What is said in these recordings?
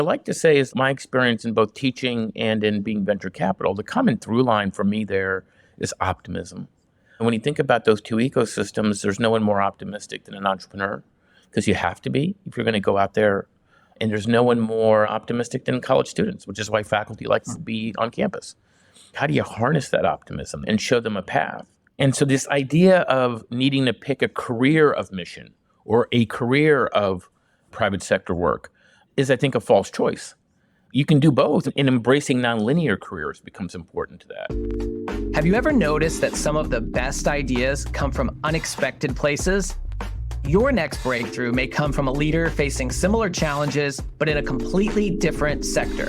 I like to say is my experience in both teaching and in being venture capital, the common through line for me there is optimism. And when you think about those two ecosystems, there's no one more optimistic than an entrepreneur because you have to be if you're going to go out there. And there's no one more optimistic than college students, which is why faculty likes to be on campus. How do you harness that optimism and show them a path? And so this idea of needing to pick a career of mission or a career of private sector work is, I think, a false choice. You can do both, and embracing nonlinear careers becomes important to that. Have you ever noticed that some of the best ideas come from unexpected places? Your next breakthrough may come from a leader facing similar challenges, but in a completely different sector.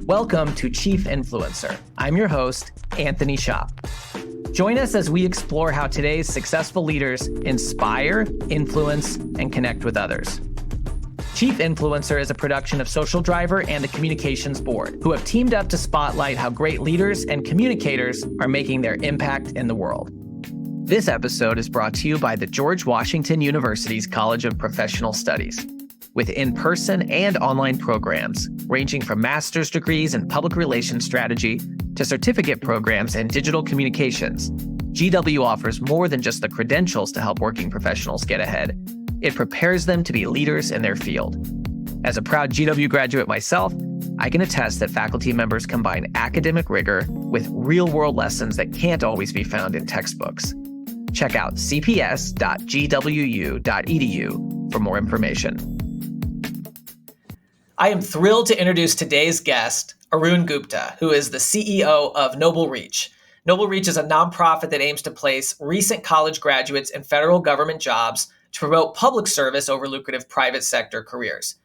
Welcome to Chief Influencer. I'm your host, Anthony Shop. Join us as we explore how today's successful leaders inspire, influence, and connect with others. Chief Influencer is a production of Social Driver and the Communications Board, who have teamed up to spotlight how great leaders and communicators are making their impact in the world. This episode is brought to you by the George Washington University's College of Professional Studies. With in-person and online programs ranging from master's degrees in public relations strategy to certificate programs in digital communications, GW offers more than just the credentials to help working professionals get ahead. It prepares them to be leaders in their field. As a proud GW graduate myself, I can attest that faculty members combine academic rigor with real-world lessons that can't always be found in textbooks. Check out cps.gwu.edu for more information. I am thrilled to introduce today's guest, Arun Gupta, who is the CEO of NobleReach. NobleReach is a nonprofit that aims to place recent college graduates in federal government jobs to promote public service over lucrative private sector careers.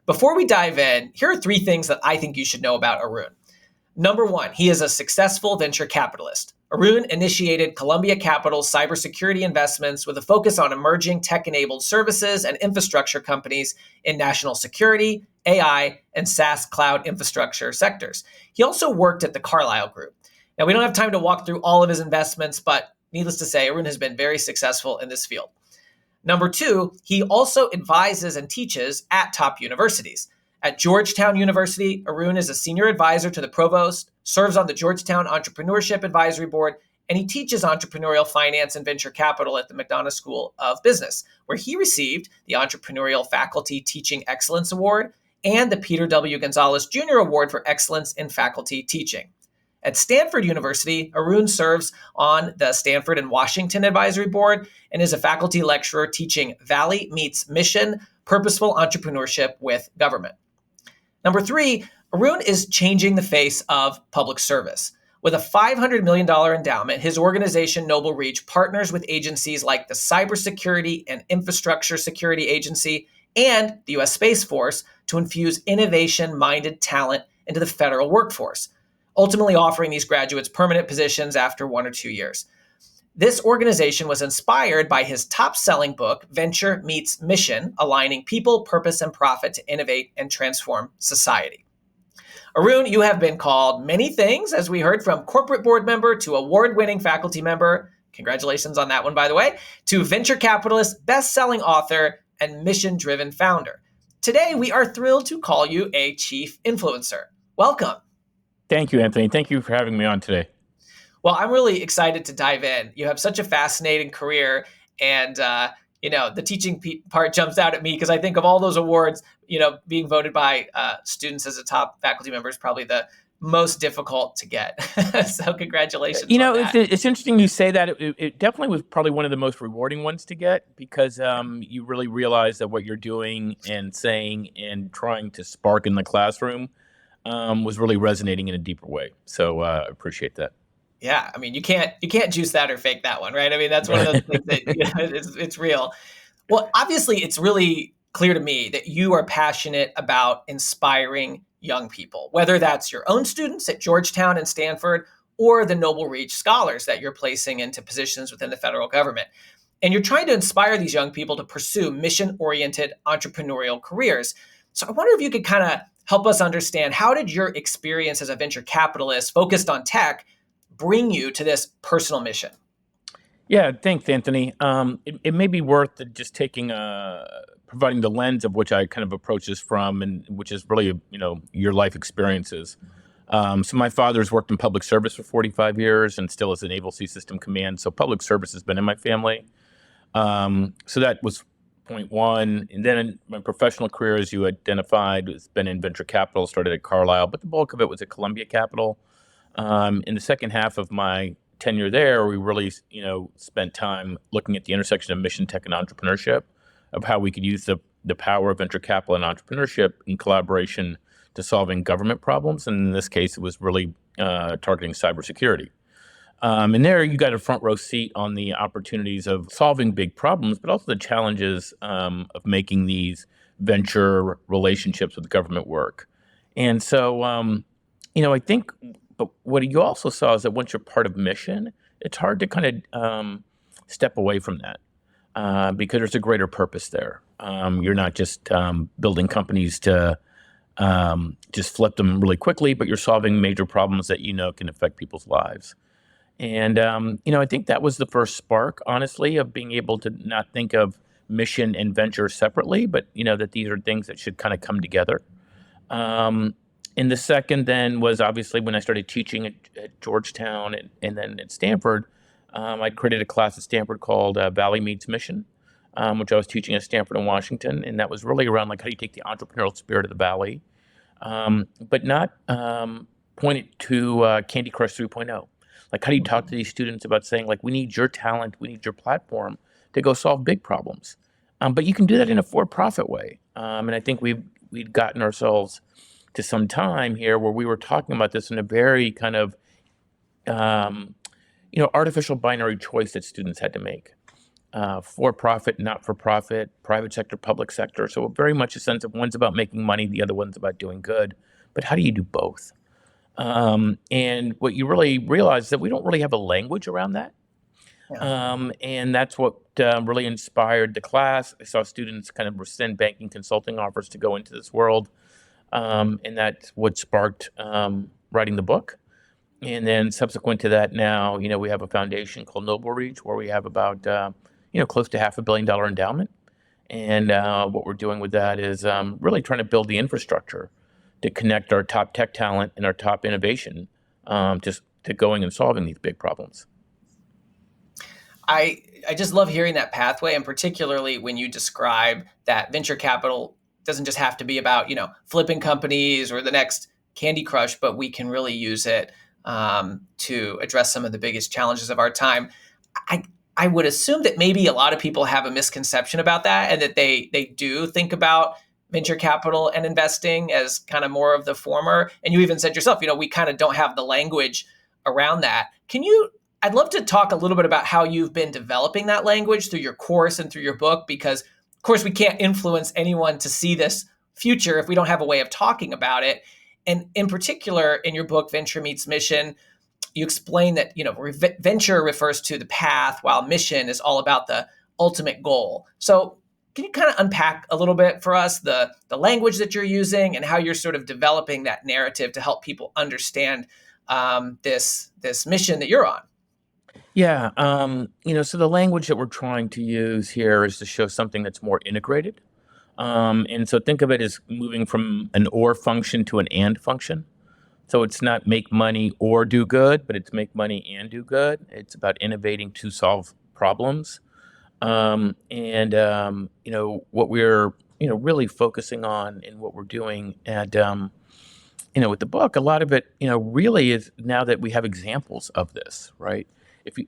Before we dive in, here are three things that I think you should know about Arun. Number one, he is a successful venture capitalist. Arun initiated Columbia Capital's cybersecurity investments with a focus on emerging tech-enabled services and infrastructure companies in national security, AI, and SaaS cloud infrastructure sectors. He also worked at the Carlyle Group. Now, we don't have time to walk through all of his investments, but needless to say, Arun has been very successful in this field. Number two, he also advises and teaches at top universities. At Georgetown University, Arun is a senior advisor to the provost, serves on the Georgetown Entrepreneurship Advisory Board, and he teaches entrepreneurial finance and venture capital at the McDonough School of Business, where he received the Entrepreneurial Faculty Teaching Excellence Award and the Peter W. Gonzalez Jr. Award for Excellence in Faculty Teaching. At Stanford University, Arun serves on the Stanford and Washington Advisory Board and is a faculty lecturer teaching Valley Meets Mission, Purposeful Entrepreneurship with Government. Number three, Arun is changing the face of public service. With a $500 million endowment, his organization, NobleReach, partners with agencies like the Cybersecurity and Infrastructure Security Agency and the U.S. Space Force to infuse innovation-minded talent into the federal workforce, ultimately offering these graduates permanent positions after 1 or 2 years. This organization was inspired by his top-selling book, Venture Meets Mission, Aligning People, Purpose, and Profit to Innovate and Transform Society. Arun, you have been called many things, as we heard, from corporate board member to award-winning faculty member, congratulations on that one, by the way, to venture capitalist, best-selling author, and mission-driven founder. Today, we are thrilled to call you a chief influencer. Welcome. Thank you, Anthony. Thank you for having me on today. Well, I'm really excited to dive in. You have such a fascinating career, and the teaching part jumps out at me because I think of all those awards, being voted by students as a top faculty member is probably the most difficult to get. So congratulations. On that. It's interesting you say that. It definitely was probably one of the most rewarding ones to get because you really realize that what you're doing and saying and trying to spark in the classroom was really resonating in a deeper way. So I appreciate that. Yeah, I mean, you can't juice that or fake that one, right? I mean, that's one of those things that it's real. Well, obviously, it's really clear to me that you are passionate about inspiring young people, whether that's your own students at Georgetown and Stanford or the NobleReach scholars that you're placing into positions within the federal government. And you're trying to inspire these young people to pursue mission-oriented entrepreneurial careers. So I wonder if you could kind of help us understand, how did your experience as a venture capitalist focused on tech bring you to this personal mission? Yeah, thanks, Anthony. It may be worth just taking providing the lens of which I kind of approach this from, and which is really, your life experiences. So my father's worked in public service for 45 years and still is a Naval Sea System Command. So public service has been in my family. So that was point one. And then in my professional career, as you identified, has been in venture capital, started at Carlyle, but the bulk of it was at Columbia Capital. In the second half of my tenure there, we really, spent time looking at the intersection of mission tech and entrepreneurship, of how we could use the power of venture capital and entrepreneurship in collaboration to solving government problems. And in this case, it was really targeting cybersecurity. And there you got a front row seat on the opportunities of solving big problems, but also the challenges of making these venture relationships with government work. And so, I think, but what you also saw is that once you're part of mission, it's hard to kind of step away from that because there's a greater purpose there. You're not just building companies to just flip them really quickly, but you're solving major problems that can affect people's lives. And, I think that was the first spark, honestly, of being able to not think of mission and venture separately, but, that these are things that should kind of come together. And the second then was obviously when I started teaching at Georgetown and then at Stanford. I created a class at Stanford called Valley Meets Mission, which I was teaching at Stanford and Washington. And that was really around like how do you take the entrepreneurial spirit of the Valley, but not point it to Candy Crush 3.0. Like, how do you talk to these students about saying, like, we need your talent, we need your platform to go solve big problems. But you can do that in a for-profit way. And I think we'd gotten ourselves to some time here where we were talking about this in a very kind of, artificial binary choice that students had to make. For-profit, not-for-profit, private sector, public sector. So very much a sense of one's about making money, the other one's about doing good. But how do you do both? And what you really realize is that we don't really have a language around that. Yeah. And that's what really inspired the class. I saw students kind of rescind banking consulting offers to go into this world. And that's what sparked writing the book. And then subsequent to that now, we have a foundation called NobleReach where we have about, close to $500 million endowment. And what we're doing with that is really trying to build the infrastructure to connect our top tech talent and our top innovation just to going and solving these big problems. I just love hearing that pathway, and particularly when you describe that venture capital doesn't just have to be about, flipping companies or the next Candy Crush, but we can really use it to address some of the biggest challenges of our time. I would assume that maybe a lot of people have a misconception about that and that they do think about venture capital and investing as kind of more of the former. And you even said yourself, we kind of don't have the language around that. I'd love to talk a little bit about how you've been developing that language through your course and through your book, because of course we can't influence anyone to see this future if we don't have a way of talking about it. And in particular, in your book, Venture Meets Mission, you explain that, venture refers to the path while mission is all about the ultimate goal. So can you kind of unpack a little bit for us the language that you're using and how you're sort of developing that narrative to help people understand this mission that you're on? Yeah. So the language that we're trying to use here is to show something that's more integrated. And so think of it as moving from an or function to an and function. So it's not make money or do good, but it's make money and do good. It's about innovating to solve problems. What we're, really focusing on in what we're doing at, with the book, a lot of it, really is now that we have examples of this, right?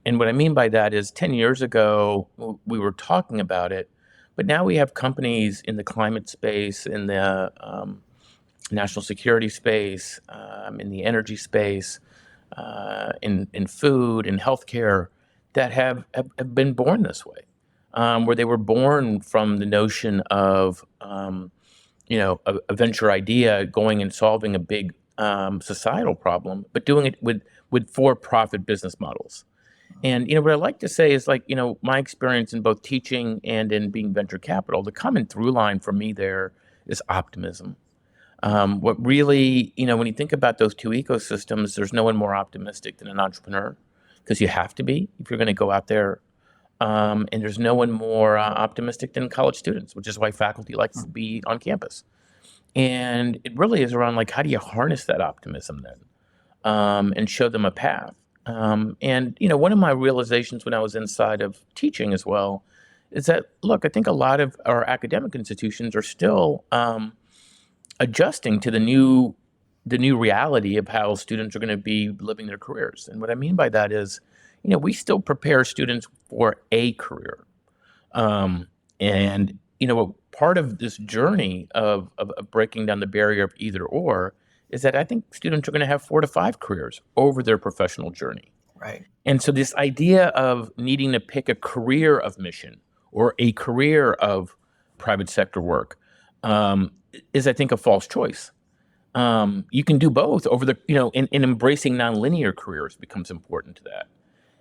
And what I mean by that is 10 years ago, we were talking about it, but now we have companies in the climate space, in the national security space, in the energy space, in food and healthcare that have been born this way. Where they were born from the notion of, a venture idea going and solving a big societal problem, but doing it with for-profit business models. And, what I like to say is like, my experience in both teaching and in being venture capital, the common through line for me there is optimism. What really, when you think about those two ecosystems, there's no one more optimistic than an entrepreneur because you have to be if you're going to go out there And there's no one more optimistic than college students, which is why faculty likes to be on campus. And it really is around like, how do you harness that optimism then, and show them a path? And one of my realizations when I was inside of teaching as well is that, look, I think a lot of our academic institutions are still adjusting to the new reality of how students are going to be living their careers. And what I mean by that is, we still prepare students for a career. And part of this journey of breaking down the barrier of either or is that I think students are going to have 4 to 5 careers over their professional journey. Right. And so this idea of needing to pick a career of mission or a career of private sector work is, I think, a false choice. You can do both over the, and embracing nonlinear careers becomes important to that.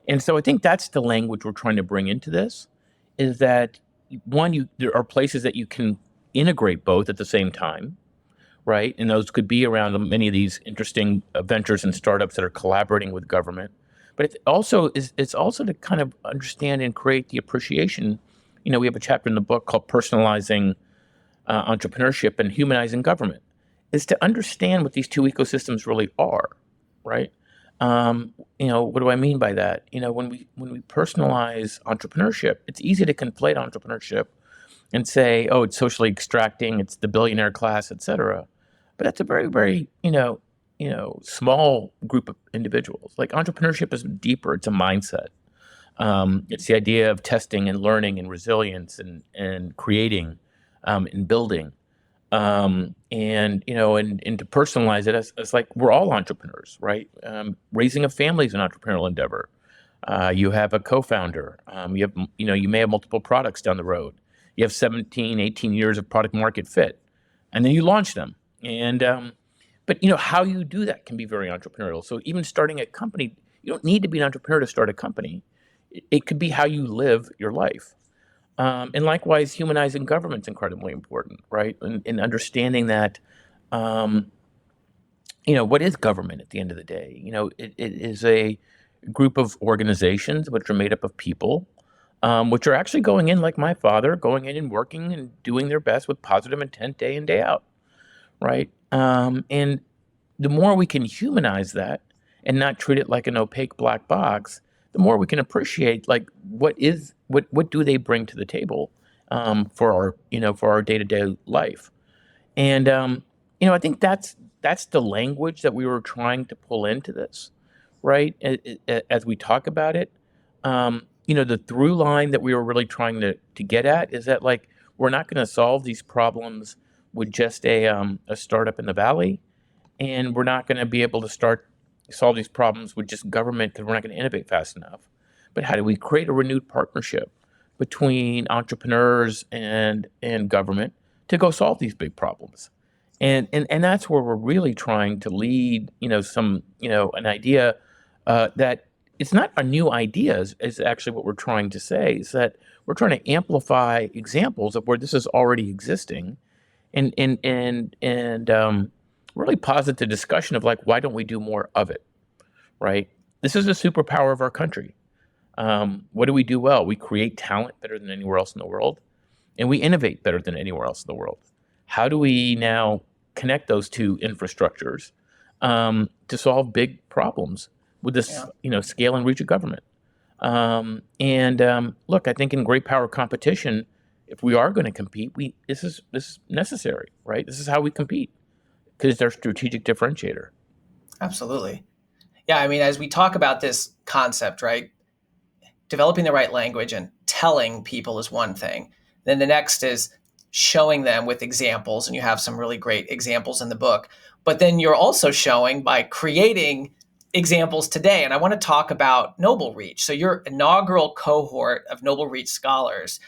And so I think that's the language we're trying to bring into this, is that one, there are places that you can integrate both at the same time, right? And those could be around many of these interesting ventures and startups that are collaborating with government. But it's also to kind of understand and create the appreciation. We have a chapter in the book called Personalizing Entrepreneurship and Humanizing Government, is to understand what these two ecosystems really are, right? What do I mean by that? When we personalize entrepreneurship, it's easy to conflate entrepreneurship and say, oh, it's socially extracting, it's the billionaire class, et cetera. But that's a very, very, small group of individuals. Like, entrepreneurship is deeper. It's a mindset. It's the idea of testing and learning and resilience and creating and building. And to personalize it, it's like we're all entrepreneurs, right? Raising a family is an entrepreneurial endeavor. You have a co-founder. You may have multiple products down the road. You have 17, 18 years of product market fit, and then you launch them. But how you do that can be very entrepreneurial. So even starting a company, you don't need to be an entrepreneur to start a company. It could be how you live your life. And likewise, humanizing government's incredibly important, right? And understanding that, what is government at the end of the day? It is a group of organizations which are made up of people, which are actually going in, like my father, going in and working and doing their best with positive intent day in, day out, right? And the more we can humanize that and not treat it like an opaque black box, the more we can appreciate, like, what do they bring to the table for our day-to-day life. And I think that's the language that we were trying to pull into this, right? As we talk about it, the through line that we were really trying to get at is that, like, we're not going to solve these problems with just a startup in the valley, and we're not going to be able to solve these problems with just government, because we're not going to innovate fast enough. But how do we create a renewed partnership between entrepreneurs and government to go solve these big problems? And that's where we're really trying to lead, an idea that it's not a new idea is actually what we're trying to say, is that we're trying to amplify examples of where this is already existing and really posit the discussion of, like, why don't we do more of it, right? This is a superpower of our country. What do we do well? We create talent better than anywhere else in the world, and we innovate better than anywhere else in the world. How do we now connect those two infrastructures to solve big problems with this, scale and reach of government? Look, I think in great power competition, if we are going to compete, this is necessary, right? This is how we compete, because it's our strategic differentiator. Absolutely. Yeah, I mean, as we talk about this concept, right, developing the right language and telling people is one thing. Then the next is showing them with examples, and you have some really great examples in the book. But then you're also showing by creating examples today. And I want to talk about NobleReach. So your inaugural cohort of NobleReach scholars,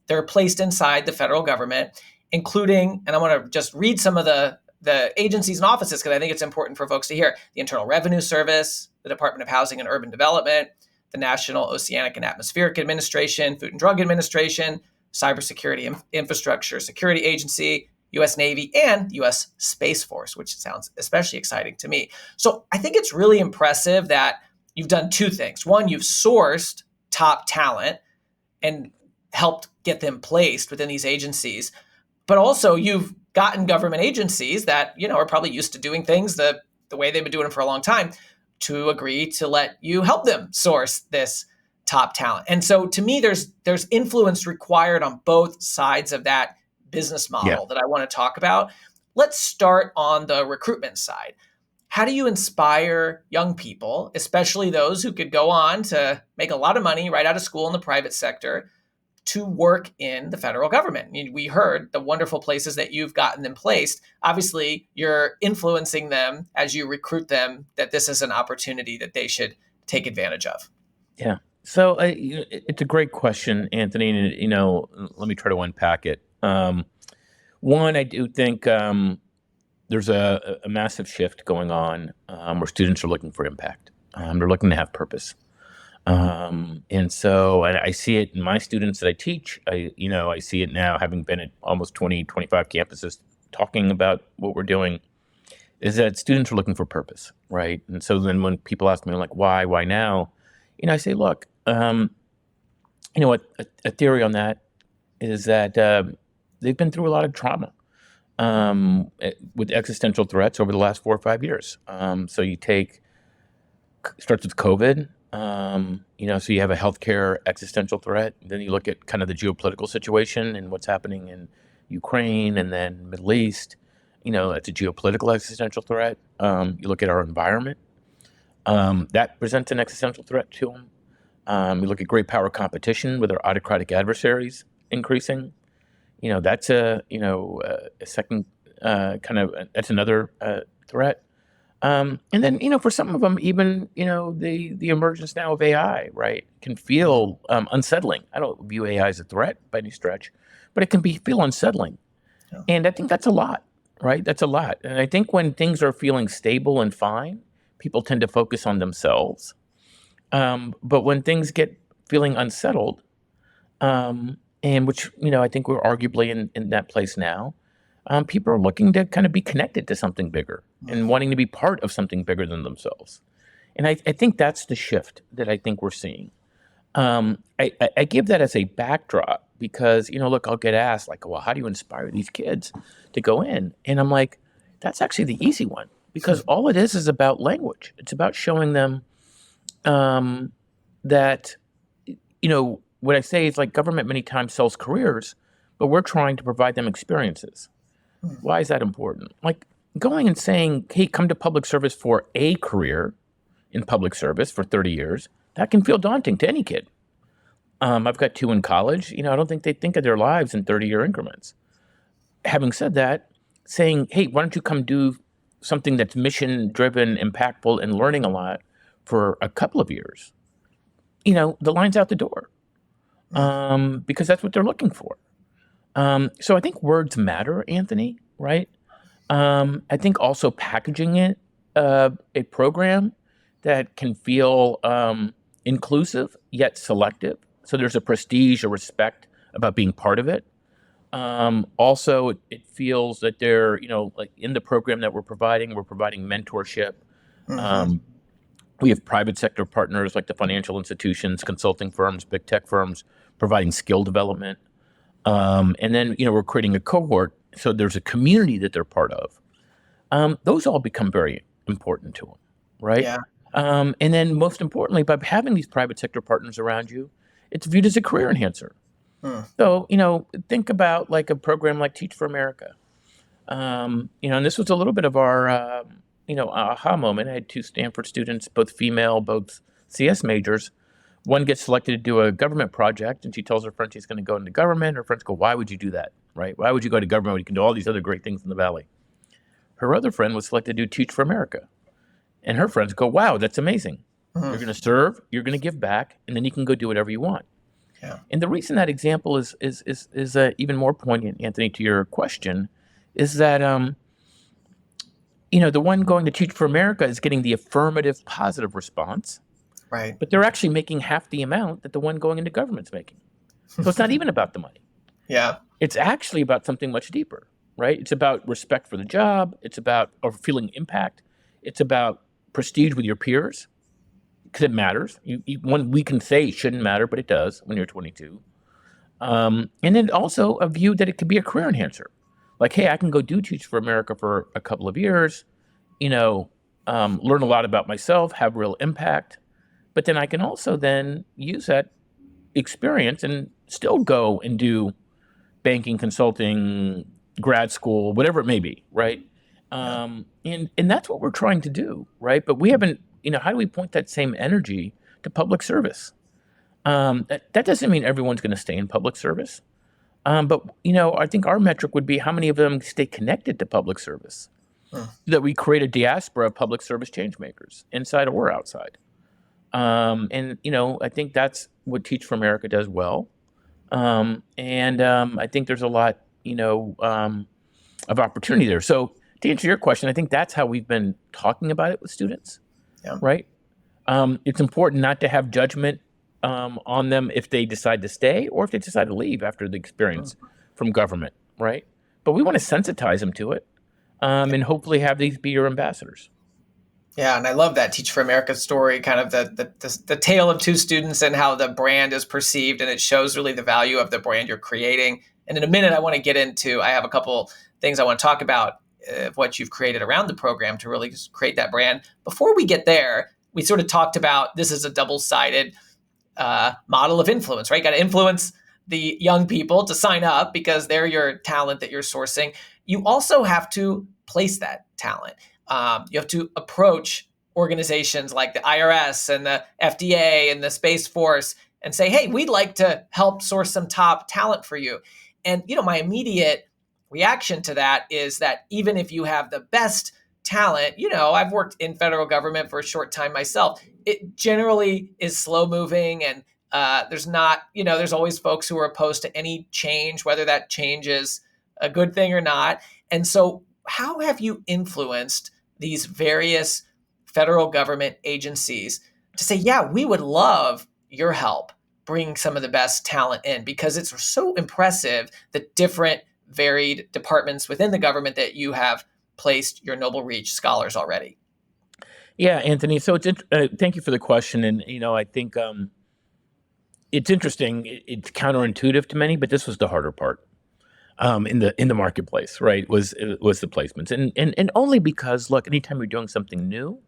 they're placed inside the federal government, including, and I want to just read some of the agencies and offices, because I think it's important for folks to hear: the Internal Revenue Service, the Department of Housing and Urban Development, the National Oceanic and Atmospheric Administration, Food and Drug Administration, Cybersecurity Infrastructure Security Agency, U.S. Navy, and U.S. Space Force, which sounds especially exciting to me. So I think it's really impressive that you've done two things. One, you've sourced top talent and helped get them placed within these agencies. But also you've gotten government agencies that, are probably used to doing things the way they've been doing them for a long time to agree to let you help them source this top talent. And so to me, there's influence required on both sides of that business Yeah. model that I want to talk about. Let's start on the recruitment side. How do you inspire young people, especially those who could go on to make a lot of money right out of school in the private sector, to work in the federal government? I mean, we heard the wonderful places that you've gotten them placed. Obviously, you're influencing them as you recruit them that this is an opportunity that they should take advantage of. Yeah. So it's a great question, Anthony. And let me try to unpack it. One, I do think there's a massive shift going on where students are looking for impact. They're looking to have purpose. And so I see it in my students that I teach. I see it now, having been at almost 20, 25 campuses talking about what we're doing, is that students are looking for purpose, right? And so then when people ask me, like, why now? I say, look, a theory on that is that they've been through a lot of trauma with existential threats over the last 4 or 5 years. So you starts with COVID. So you have a healthcare existential threat. Then you look at kind of the geopolitical situation and what's happening in Ukraine and then Middle East. It's a geopolitical existential threat. You look at our environment. That presents an existential threat to them. You look at great power competition with our autocratic adversaries increasing. That's a second that's another threat. And then, for some of them, even, the emergence now of AI, right, can feel unsettling. I don't view AI as a threat by any stretch, but it can feel unsettling. Yeah. And I think that's a lot, right? That's a lot. And I think when things are feeling stable and fine, people tend to focus on themselves. But when things get feeling unsettled, and which, I think we're arguably in that place now, people are looking to kind of be connected to something bigger and wanting to be part of something bigger than themselves. And I think that's the shift that I think we're seeing. I give that as a backdrop because, look, I'll get asked like, well, how do you inspire these kids to go in? And I'm like, that's actually the easy one because all it is about language. It's about showing them that, what I say is like government many times sells careers, but we're trying to provide them experiences. Why is that important? Like going and saying, hey, come to public service for a career in public service for 30 years, that can feel daunting to any kid. I've got 2 in college. I don't think they think of their lives in 30-year increments. Having said that, saying, hey, why don't you come do something that's mission-driven, impactful, and learning a lot for a couple of years? The line's out the door because that's what they're looking for. So I think words matter, Anthony, right? I think also packaging it, a program that can feel inclusive yet selective. So there's a prestige or respect about being part of it. Also, it feels that they're, like in the program that we're providing mentorship. We have private sector partners like the financial institutions, consulting firms, big tech firms, providing skill development. And then, we're creating a cohort. So there's a community that they're part of. Those all become very important to them, right? Yeah. And then most importantly, by having these private sector partners around you, it's viewed as a career enhancer. So, think about like a program like Teach for America. And this was a little bit of our, aha moment. I had 2 Stanford students, both female, both CS majors. One gets selected to do a government project, and she tells her friend she's going to go into government. Her friends go, why would you do that, right? Why would you go to government when you can do all these other great things in the Valley? Her other friend was selected to do Teach for America. And her friends go, wow, that's amazing. You're going to serve, you're going to give back, and then you can go do whatever you want. Yeah. And the reason that example is even more poignant, Anthony, to your question, is that, the one going to Teach for America is getting the affirmative positive response. Right. But they're actually making half the amount that the one going into government's making. So it's not even about the money. Yeah. It's actually about something much deeper, right? It's about respect for the job. It's about feeling impact. It's about prestige with your peers because it matters. We can say it shouldn't matter, but it does when you're 22. And then also a view that it could be a career enhancer. Like, hey, I can go do Teach for America for a couple of years, learn a lot about myself, have real impact. But then I can also then use that experience and still go and do banking, consulting, grad school, whatever it may be, right? Yeah. And that's what we're trying to do, right? But we haven't, how do we point that same energy to public service? That doesn't mean everyone's going to stay in public service. But I think our metric would be how many of them stay connected to public service, Hmm. that we create a diaspora of public service change makers, inside or outside. And I think that's what Teach for America does well. I think there's a lot, of opportunity there. So to answer your question, I think that's how we've been talking about it with students, Yeah. right? It's important not to have judgment on them if they decide to stay or if they decide to leave after the experience from government, right? But we want to sensitize them to it, and hopefully have these be your ambassadors. Yeah, and I love that Teach for America story, kind of the tale of two students and how the brand is perceived, and it shows really the value of the brand you're creating. And in a minute, I want to get into, I have a couple things I want to talk about of what you've created around the program to really create that brand. Before we get there, we sort of talked about this is a double-sided model of influence, right? Got to influence the young people to sign up because they're your talent that you're sourcing. You also have to place that talent. You have to approach organizations like the IRS and the FDA and the Space Force and say, hey, we'd like to help source some top talent for you. And, my immediate reaction to that is that even if you have the best talent, I've worked in federal government for a short time myself, it generally is slow moving, and there's not, there's always folks who are opposed to any change, whether that change is a good thing or not. And so how have you influenced these various federal government agencies to say, yeah, we would love your help bringing some of the best talent in, because it's so impressive the different varied departments within the government that you have placed your NobleReach scholars already? Yeah, Anthony. So thank you for the question. And, I think it's interesting. It's counterintuitive to many, but this was the harder part. In the marketplace, right, was the placements, and only because, look, anytime you're doing something new,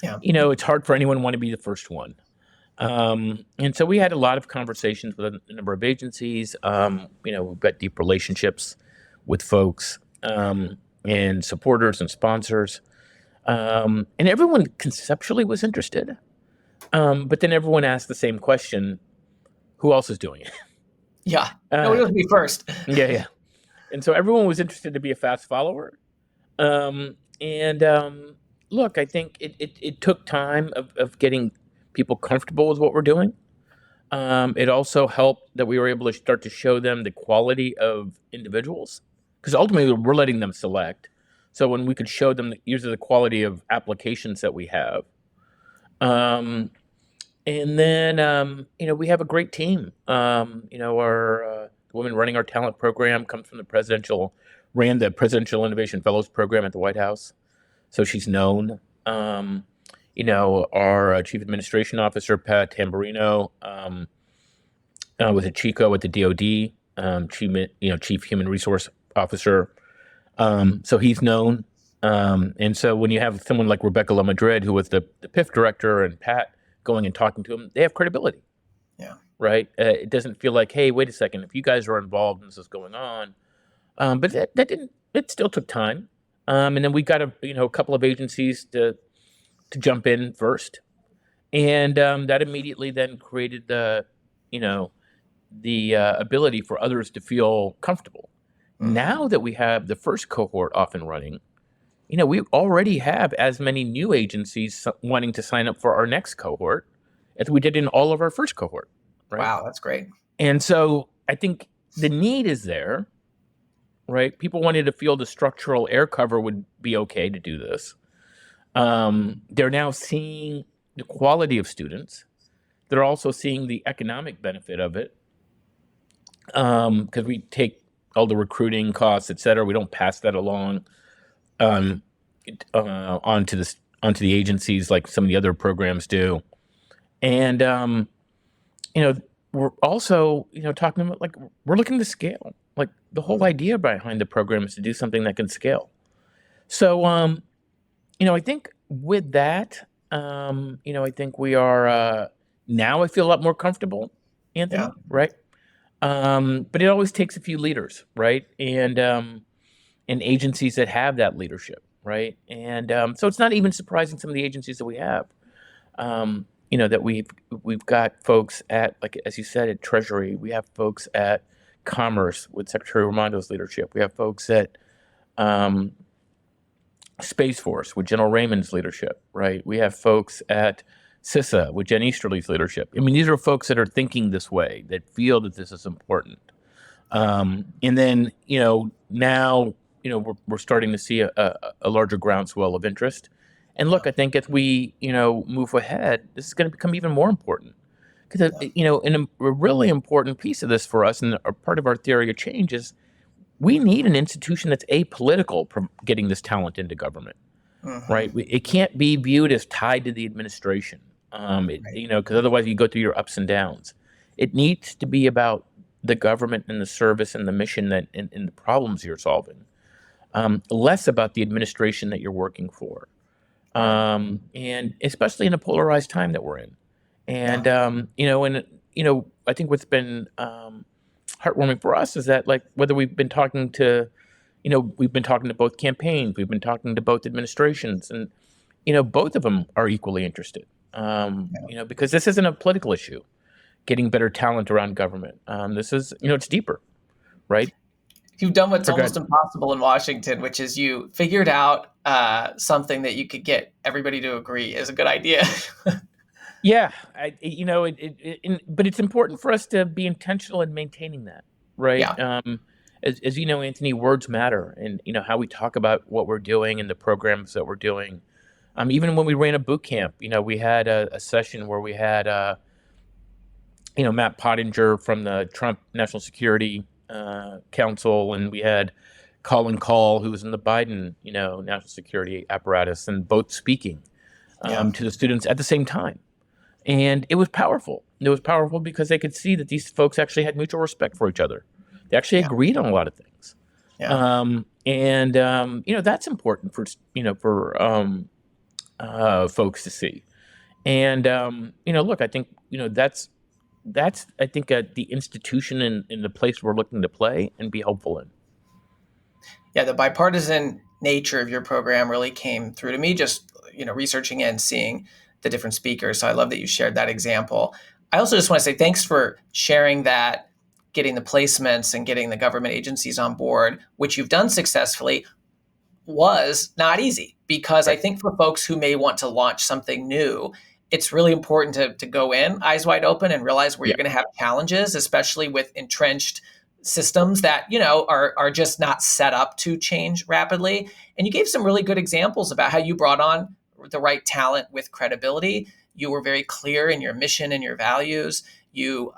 Yeah. It's hard for anyone to want to be the first one. And so we had a lot of conversations with a number of agencies. We've got deep relationships with folks, and supporters and sponsors, and everyone conceptually was interested. But then everyone asked the same question: who else is doing it? Yeah. No, it'll be first. Yeah. And so everyone was interested to be a fast follower. Look, I think it took time of getting people comfortable with what we're doing. It also helped that we were able to start to show them the quality of individuals, because ultimately we're letting them select. So when we could show them these are the quality of applications that we have. And then, we have a great team. Our woman running our talent program comes from ran the Presidential Innovation Fellows program at the White House. So she's known. Our Chief Administration Officer, Pat Tamburino, was a Chico at the DOD, Chief Human Resource Officer. So he's known. And so when you have someone like Rebecca LaMadrid, who was the PIF director, and Pat going and talking to them, they have credibility. Yeah. Right. It doesn't feel like, hey, wait a second, if you guys are involved and this is going on. But that didn't. It still took time. And then we got a couple of agencies to jump in first, and that immediately then created the ability for others to feel comfortable. Mm-hmm. Now that we have the first cohort off and running, we already have as many new agencies wanting to sign up for our next cohort as we did in all of our first cohort. Right? Wow, that's great. And so I think the need is there, right? People wanted to feel the structural air cover would be okay to do this. They're now seeing the quality of students. They're also seeing the economic benefit of it, because we take all the recruiting costs, et cetera. We don't pass that along onto the agencies like some of the other programs do. And we're also, talking about like we're looking to scale. Like the whole idea behind the program is to do something that can scale. So, I think with that, I think we are now. I feel a lot more comfortable, Yeah. Anthony. Right? But it always takes a few leaders, right? And agencies that have that leadership, right? And so it's not even surprising some of the agencies that we have. That we've got folks at, like as you said, at Treasury. We have folks at Commerce with Secretary Raimondo's leadership. We have folks at um, Space Force with General Raymond's leadership, right? We have folks at CISA with Jen Easterly's leadership. I mean, these are folks that are thinking this way, that feel that this is important. And then, now, we're starting to see a larger groundswell of interest. And look, I think as we, move ahead, this is going to become even more important. Because, and a really important piece of this for us, and a part of our theory of change is we need an institution that's apolitical getting this talent into government, Hmm. right? It can't be viewed as tied to the administration, Right. because otherwise you go through your ups and downs. It needs to be about the government and the service and the mission and the problems you're solving, less about the administration that you're working for, Right. and especially in a polarized time that we're in. Yeah. And I think what's been heartwarming for us is that, like, whether we've been talking to both campaigns, we've been talking to both administrations, and both of them are equally interested. Because this isn't a political issue. Getting better talent around government. This is, it's deeper, right? You've done what's Forgot. almost impossible in Washington, which is you figured out something that you could get everybody to agree is a good idea. Yeah, but it's important for us to be intentional in maintaining that, right? Yeah. As you know, Anthony, words matter, and how we talk about what we're doing and the programs that we're doing. Even when we ran a boot camp, we had a session where we had, Matt Pottinger from the Trump National Security Council, and we had Colin Call, who was in the Biden, national security apparatus, and both speaking Yeah. to the students at the same time. And it was powerful. It was powerful because they could see that these folks actually had mutual respect for each other. They actually Yeah. agreed on a lot of things. Yeah. That's important for folks to see. And look, I think that's I think the institution and the place we're looking to play and be helpful in. Yeah. The bipartisan nature of your program really came through to me just, researching and seeing the different speakers. So I love that you shared that example. I also just want to say thanks for sharing that, getting the placements and getting the government agencies on board, which you've done successfully, was not easy because I Right. think for folks who may want to launch something new, it's really important to go in eyes wide open and realize where Yeah. you're going to have challenges, especially with entrenched systems that are just not set up to change rapidly. And you gave some really good examples about how you brought on the right talent with credibility. You were very clear in your mission and your values. You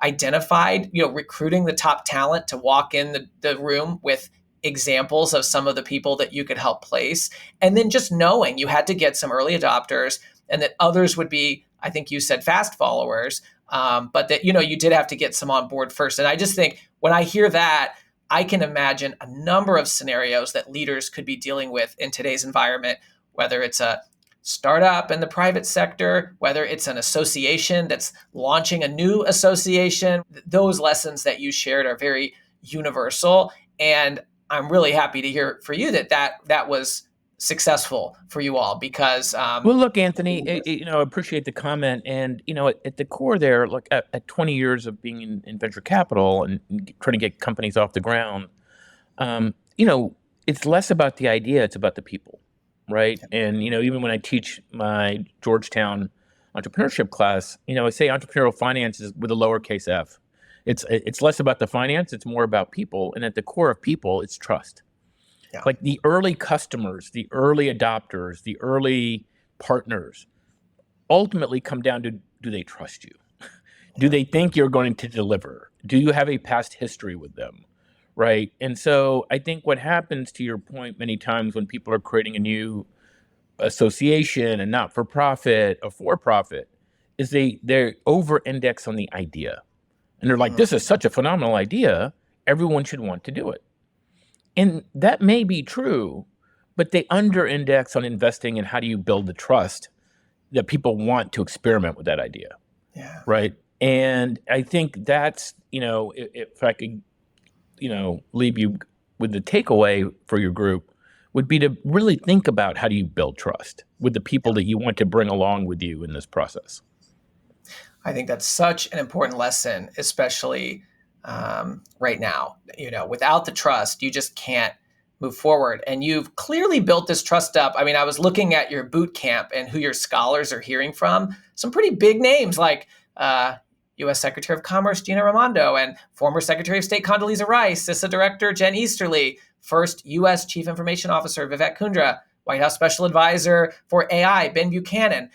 identified, recruiting the top talent to walk in the room with examples of some of the people that you could help place. And then just knowing you had to get some early adopters and that others would be, I think you said fast followers, but that, you did have to get some on board first. And I just think when I hear that, I can imagine a number of scenarios that leaders could be dealing with in today's environment, whether it's a startup in the private sector, whether it's an association that's launching a new association. Those lessons that you shared are very universal. And I'm really happy to hear for you that was successful for you all because Well, look, Anthony, I appreciate the comment, and at the core there, look, at 20 years of being in venture capital and trying to get companies off the ground, um, you know, it's less about the idea; it's about the people, right? And even when I teach my Georgetown entrepreneurship class, I say entrepreneurial finance is with a lowercase f. It's less about the finance; it's more about people, and at the core of people, it's trust. yeah, Like the early customers, the early adopters, the early partners ultimately come down to, do they trust you? Do yeah, they think you're going to deliver? Do you have a past history with them? Right. And so I think what happens, to your point, many times when people are creating a new association, a not for profit, a for profit, is they over-index on the idea. And they're like, this is such a phenomenal idea, everyone should want to do it. And that may be true, but they under-index on investing in how do you build the trust that people want to experiment with that idea. Yeah. Right. And I think that's, if I could, leave you with the takeaway for your group would be to really think about how do you build trust with the people that you want to bring along with you in this process. I think that's such an important lesson, especially right now. Without the trust, you just can't move forward. And you've clearly built this trust up. I mean, I was looking at your boot camp and who your scholars are hearing from. Some pretty big names like U.S. Secretary of Commerce Gina Raimondo and former Secretary of State Condoleezza Rice, CISA Director Jen Easterly, first U.S. Chief Information Officer Vivek Kundra, White House Special Advisor for AI Ben Buchanan.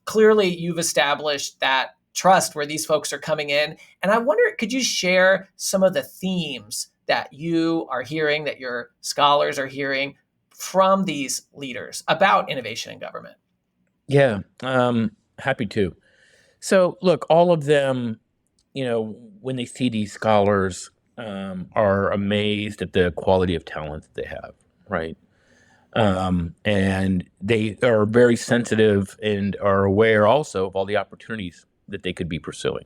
Clearly, you've established that trust where these folks are coming in. And I wonder, could you share some of the themes that you are hearing, that your scholars are hearing from these leaders about innovation in government? Yeah, happy to. So look, all of them, when they see these scholars, are amazed at the quality of talent that they have, right? And they are very sensitive and are aware also of all the opportunities that they could be pursuing.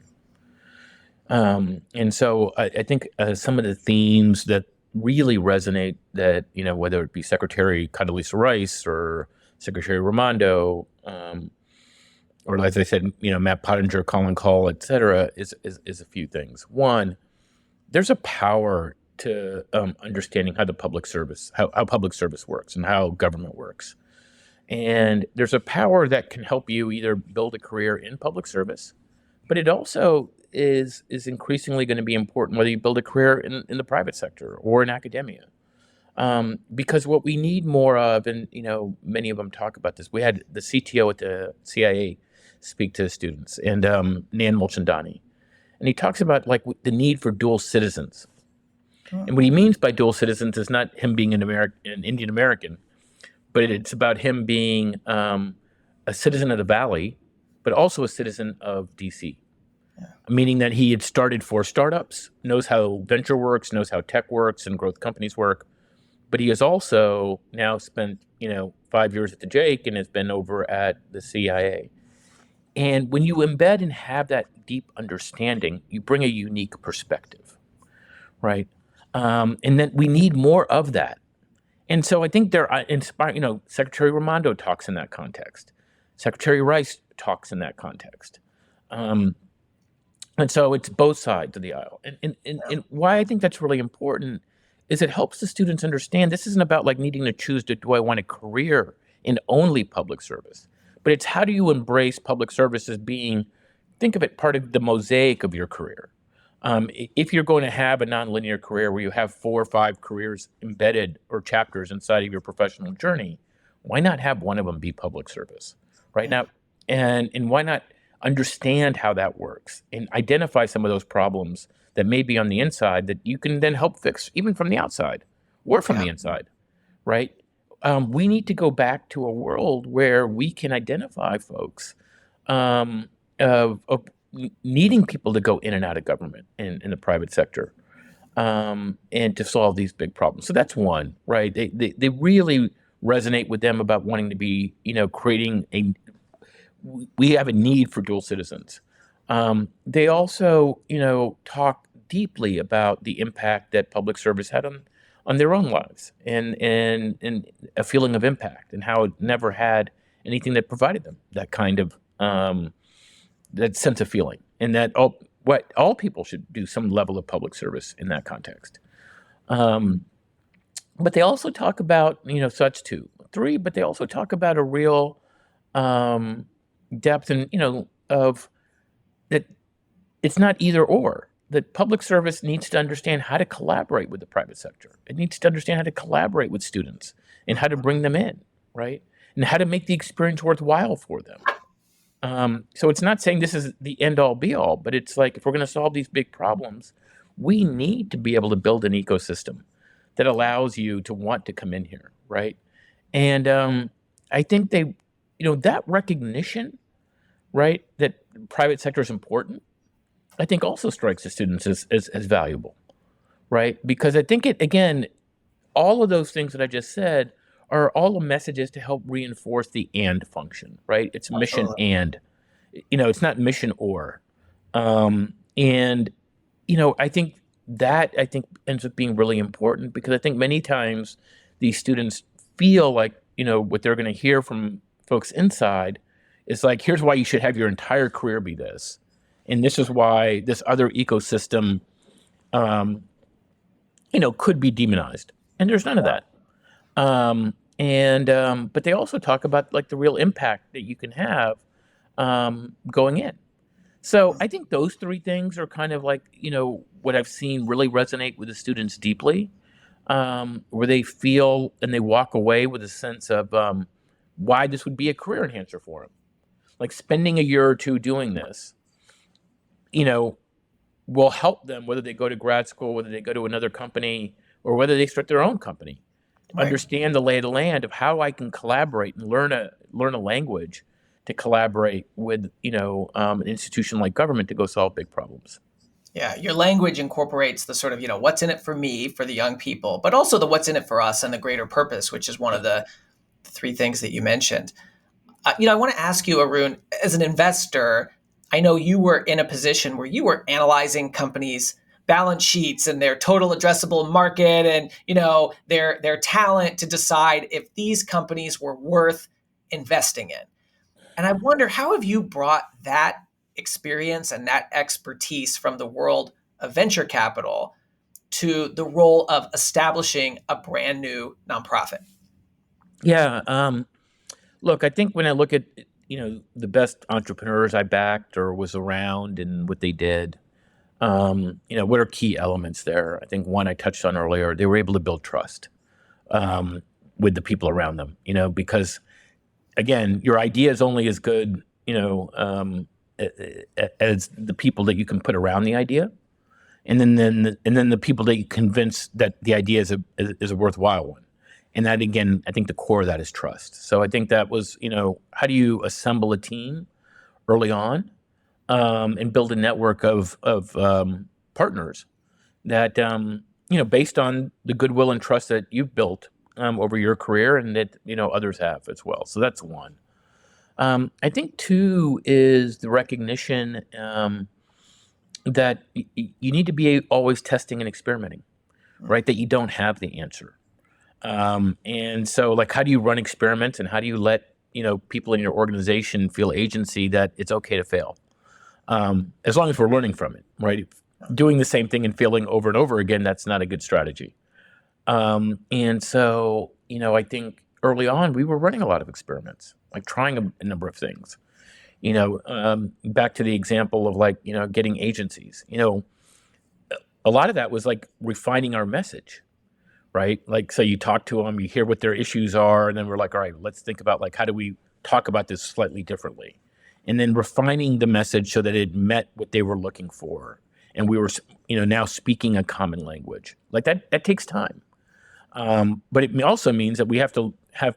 And so I think some of the themes that really resonate that, whether it be Secretary Condoleezza Rice or Secretary Raimondo, or as I said, Matt Pottinger, Colin Call, et cetera, is a few things. One, there's a power to understanding how public service works and how government works. And there's a power that can help you either build a career in public service, but it also is increasingly going to be important whether you build a career in the private sector or in academia. Because what we need more of, and many of them talk about this, we had the CTO at the CIA speak to students, and Nan Mulchandani, and he talks about the need for dual citizens. And what he means by dual citizens is not him being an Indian American, but it's about him being a citizen of the Valley, but also a citizen of DC. Yeah. Meaning that he had started 4 startups, knows how venture works, knows how tech works and growth companies work. But he has also now spent, 5 years at the Jake and has been over at the CIA. And when you embed and have that deep understanding, you bring a unique perspective, right? And then we need more of that. And so I think they're inspiring, Secretary Raimondo talks in that context. Secretary Rice talks in that context. And so it's both sides of the aisle. And why I think that's really important is it helps the students understand this isn't about needing to choose, do I want a career in only public service? But it's how do you embrace public service as being, think of it, part of the mosaic of your career. If you're going to have a nonlinear career where you have 4 or 5 careers embedded or chapters inside of your professional journey, why not have one of them be public service, right? Now, and why not understand how that works and identify some of those problems that may be on the inside that you can then help fix even from the outside or from the inside, right? We need to go back to a world where we can identify folks of needing people to go in and out of government in the private sector and to solve these big problems. So that's one, right? They really resonate with them about wanting to be, we have a need for dual citizens. They also, talk deeply about the impact that public service had on their own lives and a feeling of impact and how it never had anything that provided them that kind of that sense of feeling, and that all people should do some level of public service in that context. But they also talk about, so that's 2. 3, but they also talk about a real depth and, of that it's not either or. That public service needs to understand how to collaborate with the private sector. It needs to understand how to collaborate with students and how to bring them in, right? And how to make the experience worthwhile for them. So it's not saying this is the end all be all, but it's if we're going to solve these big problems, we need to be able to build an ecosystem that allows you to want to come in here, right? And I think they, that recognition, right, that private sector is important, I think also strikes the students as valuable, right? Because I think it, again, all of those things that I just said are all the messages to help reinforce the and function, right? It's mission Absolutely. and, it's not mission or. And, I think ends up being really important because I think many times these students feel like, what they're going to hear from folks inside is like, here's why you should have your entire career be this. And this is why this other ecosystem, um, could be demonized. And there's none of that. But they also talk about like the real impact that you can have going in. So I think those three things are kind of like, what I've seen really resonate with the students deeply, where they feel and they walk away with a sense of why this would be a career enhancer for them. Like spending a year or two doing this, you know, will help them whether they go to grad school, whether they go to another company, or whether they start their own company. Right. Understand the lay of the land of how I can collaborate and learn a language to collaborate with an institution like government to go solve big problems. Yeah, your language incorporates the sort of, what's in it for me, for the young people, but also the what's in it for us and the greater purpose, which is one of the three things that you mentioned. I want to ask you, Arun, as an investor, I know you were in a position where you were analyzing companies' balance sheets and their total addressable market and, their talent to decide if these companies were worth investing in. And I wonder, how have you brought that experience and that expertise from the world of venture capital to the role of establishing a brand new nonprofit? Yeah. Look, I think when I look at the best entrepreneurs I backed or was around and what they did, what are key elements there? I think one I touched on earlier, they were able to build trust with the people around them. Because again, your idea is only as good, as the people that you can put around the idea, and then the people that you convince that the idea is a worthwhile one. And that again, I think the core of that is trust. So I think that was, how do you assemble a team early on and build a network of partners that based on the goodwill and trust that you've built over your career and that others have as well. So that's one. I think two is the recognition that you need to be always testing and experimenting, right? That you don't have the answer. And so, like, how do you run experiments and how do you let people in your organization feel agency that it's okay to fail, as long as we're learning from it, right? Doing the same thing and failing over and over again, that's not a good strategy. And so, I think early on we were running a lot of experiments, like trying a number of things. Back to the example of like getting agencies. A lot of that was like refining our message, right? Like, so you talk to them, you hear what their issues are, and then we're like, all right, let's think about like how do we talk about this slightly differently, and then refining the message so that it met what they were looking for, and we were now speaking a common language. Like that takes time. But it also means that we have to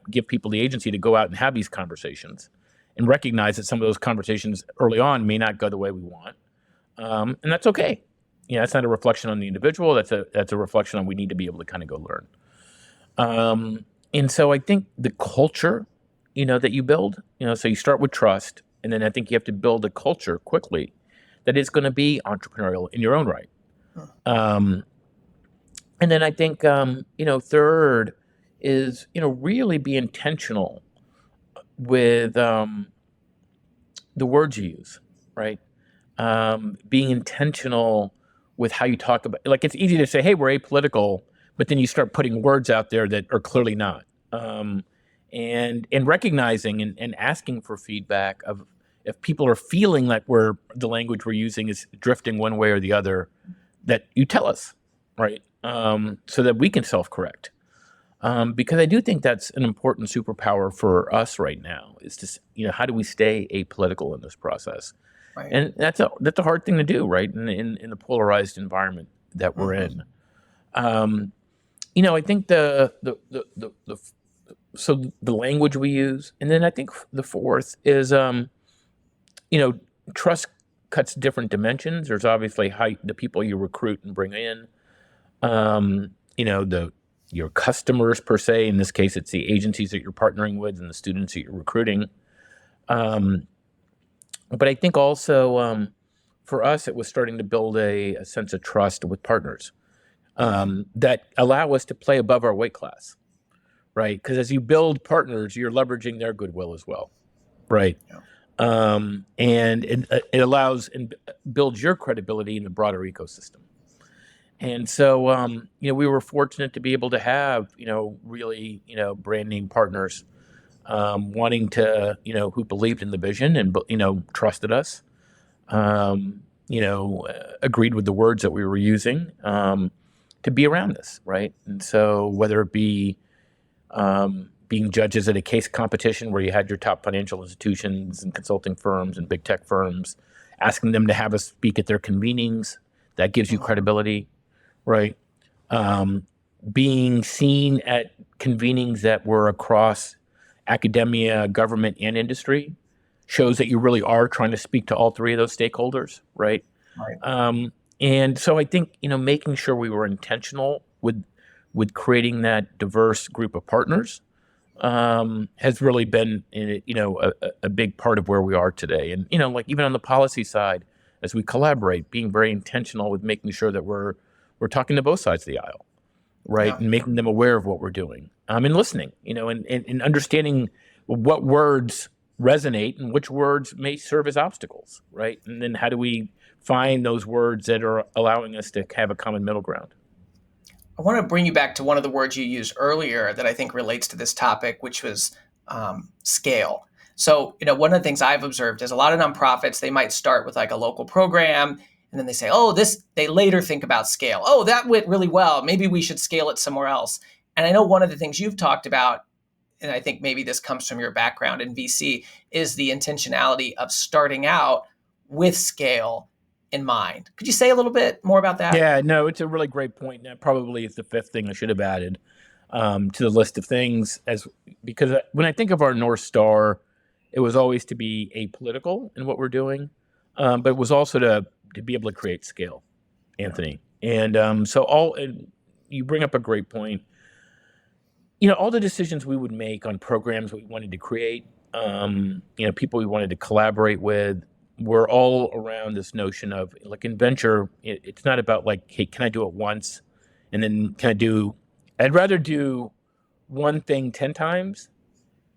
give people the agency to go out and have these conversations and recognize that some of those conversations early on may not go the way we want. And that's okay. That's not a reflection on the individual. That's a reflection on we need to be able to kind of go learn. And so I think the culture, that you build, so you start with trust, and then I think you have to build a culture quickly that is going to be entrepreneurial in your own right. And then I think, third is, really be intentional with the words you use, right? Being intentional with how you talk about, like, it's easy to say, hey, we're apolitical, but then you start putting words out there that are clearly not. And recognizing and asking for feedback of if people are feeling like the language we're using is drifting one way or the other, that you tell us, right? So that we can self-correct. Because I do think that's an important superpower for us right now is to, how do we stay apolitical in this process? Right. And that's a hard thing to do, right? In the polarized environment that we're in. I think so the language we use, and then I think the fourth is you know, trust cuts different dimensions. There's obviously how the people you recruit and bring in, you know, your customers per se. In this case, it's the agencies that you're partnering with and the students that you're recruiting. But I think also for us, it was starting to build a sense of trust with partners that allow us to play above our weight class, right? Because as you build partners, you're leveraging their goodwill as well, right? Yeah. And it allows and builds your credibility in the broader ecosystem. And so, you know, we were fortunate to be able to have, you know, really, you know, brand name partners wanting to, you know, who believed in the vision and, you know, trusted us, you know, agreed with the words that we were using to be around this, right? And so whether it be being judges at a case competition where you had your top financial institutions and consulting firms and big tech firms, asking them to have us speak at their convenings, that gives you credibility, right? Being seen at convenings that were across academia, government, and industry shows that you really are trying to speak to all three of those stakeholders, right? Right. And so I think, you know, making sure we were intentional with creating that diverse group of partners has really been, you know, a big part of where we are today. And, you know, like even on the policy side, as we collaborate, being very intentional with making sure that we're talking to both sides of the aisle, right? Yeah. And making them aware of what we're doing, and listening, you know, and understanding what words resonate and which words may serve as obstacles, right? And then how do we find those words that are allowing us to have a common middle ground? I want to bring you back to one of the words you used earlier that I think relates to this topic, which was scale. So, you know, one of the things I've observed is a lot of nonprofits, they might start with like a local program and then they say, oh, they later think about scale. Oh, that went really well. Maybe we should scale it somewhere else. And I know one of the things you've talked about, and I think maybe this comes from your background in VC, is the intentionality of starting out with scale in mind. Could you say a little bit more about that? Yeah, no, it's a really great point. And that probably is the fifth thing I should have added to the list of things, because when I think of our North Star, it was always to be apolitical in what we're doing, but it was also to be able to create scale, Anthony. And and you bring up a great point. You know, all the decisions we would make on programs we wanted to create, you know, people we wanted to collaborate with, were all around this notion of, like, in venture, it's not about like, hey, can I do it once, and then I'd rather do one thing 10 times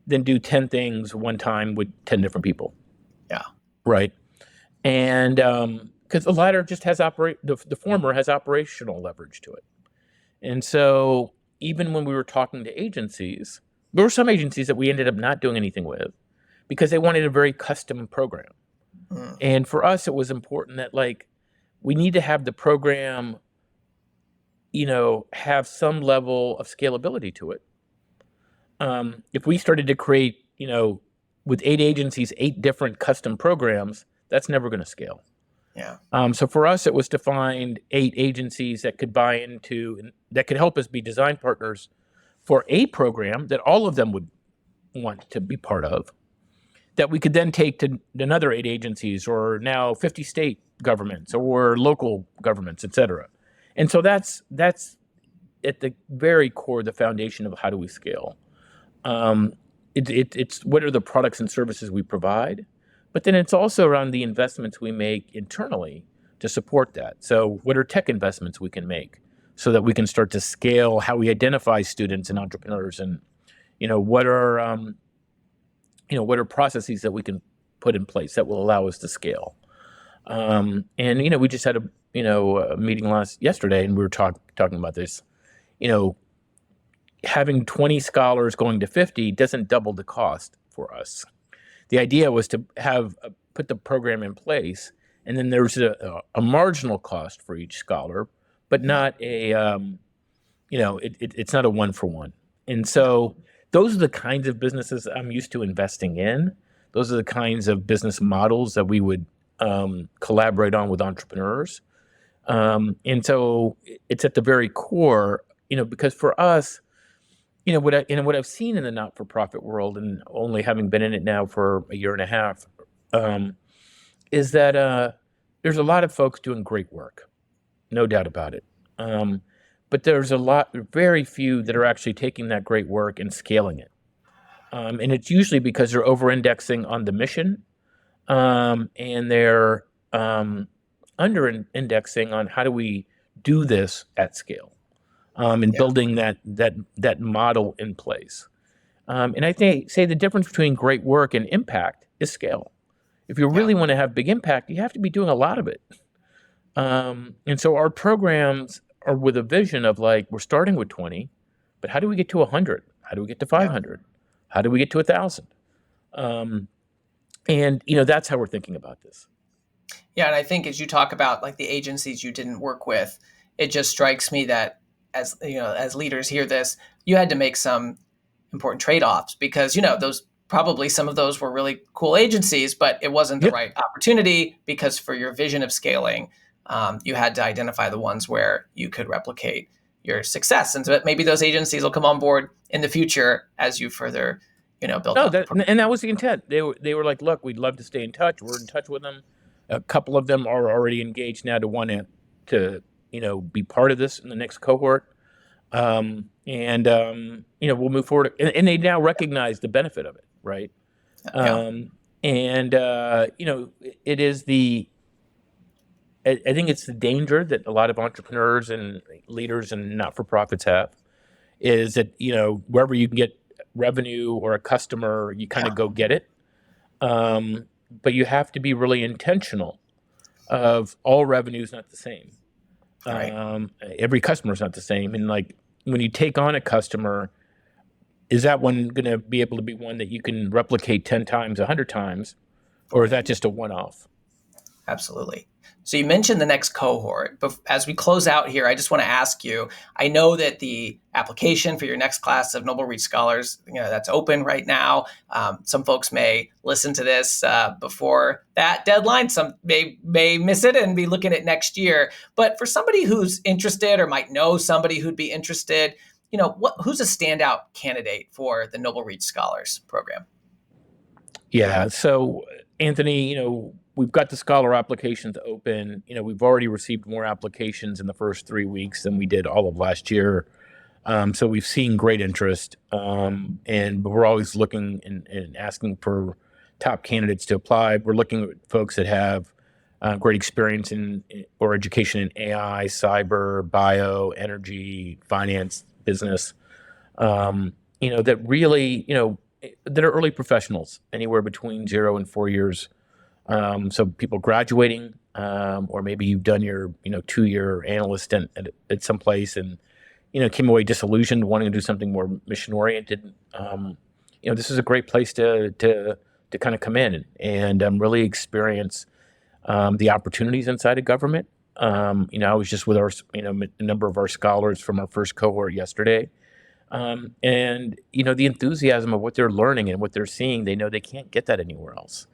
than do 10 things one time with 10 different people. Yeah. Right. And because the latter just has the former has operational leverage to it. And so even when we were talking to agencies, there were some agencies that we ended up not doing anything with because they wanted a very custom program. Mm. And for us, it was important that, like, we need to have the program, you know, have some level of scalability to it. If we started to create, you know, with 8 agencies, 8 different custom programs, that's never going to scale. Yeah. So for us, it was to find 8 agencies that could buy into, that could help us be design partners for a program that all of them would want to be part of, that we could then take to another 8 agencies, or now 50 state governments or local governments, et cetera. And so that's at the very core, the foundation of how do we scale. It's what are the products and services we provide, but then it's also around the investments we make internally to support that. So what are tech investments we can make so that we can start to scale how we identify students and entrepreneurs, and, you know, what are processes that we can put in place that will allow us to scale. And, you know, we just had a meeting yesterday, and we were talking about this. You know, having 20 scholars going to 50 doesn't double the cost for us. The idea was to put the program in place, and then there's a marginal cost for each scholar, but not it's not a one for one. And so those are the kinds of businesses I'm used to investing in. Those are the kinds of business models that we would collaborate on with entrepreneurs. And so it's at the very core, you know, because for us, you know, what I've seen in the not-for-profit world, and only having been in it now for a year and a half, is that there's a lot of folks doing great work, no doubt about it. But there's very few that are actually taking that great work and scaling it. And it's usually because they're over-indexing on the mission, and they're under-indexing on how do we do this at scale, and Yeah. building that model in place. And I say the difference between great work and impact is scale. If you Yeah. really want to have big impact, you have to be doing a lot of it. And so our programs are with a vision of like, we're starting with 20, but how do we get to 100? How do we get to Yeah. 500? How do we get to 1,000? And that's how we're thinking about this. Yeah, and I think as you talk about like the agencies you didn't work with, it just strikes me that as as leaders hear this, you had to make some important trade-offs because those probably some of those were really cool agencies, but it wasn't the Yeah. right opportunity because for your vision of scaling, you had to identify the ones where you could replicate your success, and so maybe those agencies will come on board in the future as you further build No, out the that program. and that was the intent. They were like, look, we'd love to stay in touch. We're in touch with them. A couple of them are already engaged now to want to be part of this in the next cohort. And we'll move forward. And they now recognize the benefit of it, right? Yeah. And it is I think it's the danger that a lot of entrepreneurs and leaders and not-for-profits have is that wherever you can get revenue or a customer, you kind of Yeah. go get it. But you have to be really intentional of all revenue is not the same. Right. Every customer is not the same. And like when you take on a customer, is that one going to be able to be one that you can replicate 10 times, 100 times? Or is Right. that just a one-off? Absolutely. So you mentioned the next cohort, but as we close out here, I just want to ask you, I know that the application for your next class of NobleReach Scholars, that's open right now. Some folks may listen to this before that deadline. Some may miss it and be looking at next year. But for somebody who's interested or might know somebody who'd be interested, who's a standout candidate for the NobleReach Scholars program? Yeah. So, Anthony, we've got the scholar applications open. We've already received more applications in the first 3 weeks than we did all of last year. So we've seen great interest, and we're always looking and asking for top candidates to apply. We're looking at folks that have great experience or education in AI, cyber, bio, energy, finance, business. That really, that are early professionals, anywhere between 0 and 4 years. So people graduating, or maybe you've done your 2-year analyst stint at some place and came away disillusioned, wanting to do something more mission oriented. This is a great place to kind of come in and really experience the opportunities inside of government. I was just with a number of our scholars from our first cohort yesterday. And the enthusiasm of what they're learning and what they're seeing, they know they can't get that anywhere else.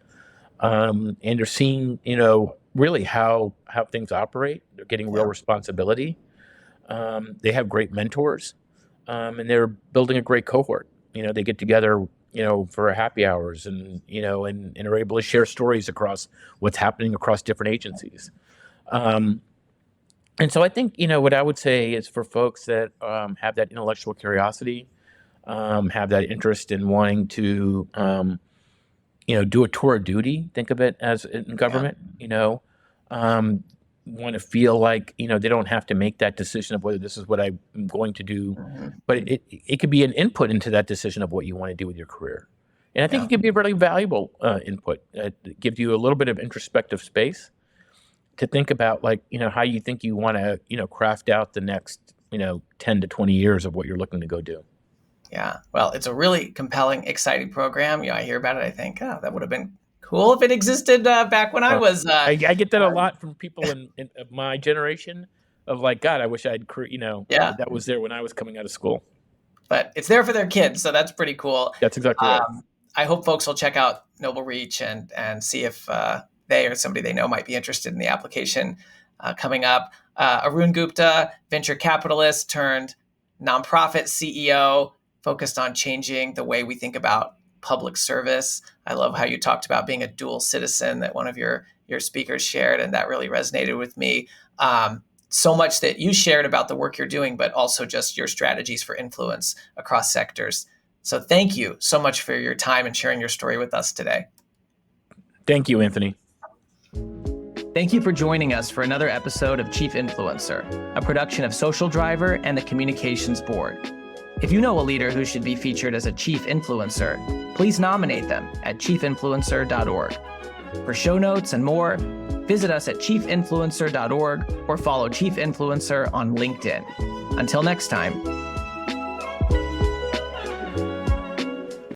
And they're seeing, really how things operate. They're getting real Yeah. responsibility. They have great mentors, and they're building a great cohort. They get together, for happy hours and are able to share stories across what's happening across different agencies. And so I think, what I would say is for folks that have that intellectual curiosity, have that interest in wanting to, do a tour of duty, think of it as in Yeah. government, want to feel like, they don't have to make that decision of whether this is what I'm going to do, Mhm. but it could be an input into that decision of what you want to do with your career. And I think Yeah. it could be a really valuable input. It gives you a little bit of introspective space to think about, like, how you think you want to, craft out the next, 10 to 20 years of what you're looking to go do. Yeah. Well, it's a really compelling, exciting program. I hear about it. I think, oh, that would have been cool if it existed back when I Well, was. I get that a lot from people in of my generation of like, God, I wish Yeah. that was there when I was coming out of school. But it's there for their kids, so that's pretty cool. That's exactly right. I hope folks will check out NobleReach and see if they or somebody they know might be interested in the application coming up. Arun Gupta, venture capitalist turned nonprofit CEO, focused on changing the way we think about public service. I love how you talked about being a dual citizen, that one of your your speakers shared, and that really resonated with me. So much that you shared about the work you're doing, but also just your strategies for influence across sectors. So thank you so much for your time and sharing your story with us today. Thank you, Anthony. Thank you for joining us for another episode of Chief Influencer, a production of Social Driver and the Communications Board. If you know a leader who should be featured as a Chief Influencer, please nominate them at chiefinfluencer.org. For show notes and more, visit us at chiefinfluencer.org or follow Chief Influencer on LinkedIn. Until next time.